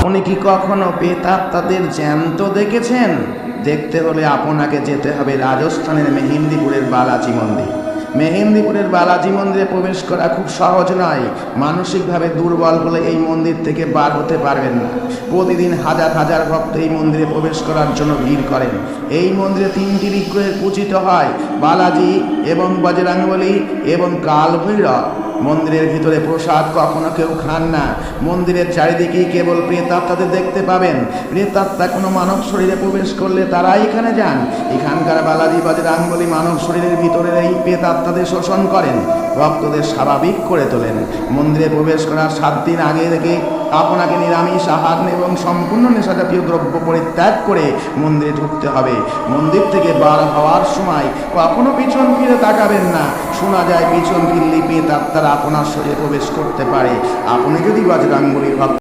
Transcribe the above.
আপনি কি কখনো প্রেতাত্মাদের জ্যান্ত দেখেছেন? দেখতে হলে আপনাকে যেতে হবে রাজস্থানের মেহেন্দিপুরের বালাজি মন্দির। মেহেন্দিপুরের বালাজি মন্দিরে প্রবেশ করা খুব সহজ নয়। মানসিকভাবে দুর্বল হলে এই মন্দির থেকে বার হতে পারবেন না। প্রতিদিন হাজার হাজার ভক্ত এই মন্দিরে প্রবেশ করার জন্য ভিড় করেন। এই মন্দিরে তিনটি বিগ্রহে পূজিত হয়, বালাজি এবং বজরংবলী এবং কাল ভৈরব। মন্দিরের ভিতরে প্রসাদ কখনো কেউ খান না। মন্দিরের চারিদিকেই কেবল প্রেতাত্মাদের দেখতে পাবেন। প্রেতাত্মা কোনো মানব শরীরে প্রবেশ করলে তারা এখানে যান। এখানকার বালাজি বজরংবলী মানব শরীরের ভিতরে এই প্রেতাত্মাদের শোষণ করেন, ভক্তদের স্বাভাবিক করে তোলেন। মন্দিরে প্রবেশ করার 7 দিন আগে থেকে আপনাকে নিরামিষ আহার এবং সম্পূর্ণ নেশাজাতীয় দ্রব্য পরিত্যাগ করে মন্দিরে ঢুকতে হবে। মন্দির থেকে বার হওয়ার সময় কখনো পিছন ফিরে তাকাবেন না। শোনা যায় পিছন ফিরলে প্রেতাত্মারা আপনার শরীরে প্রবেশ করতে পারে। আপনি যদি বজরংবলীর ভক্ত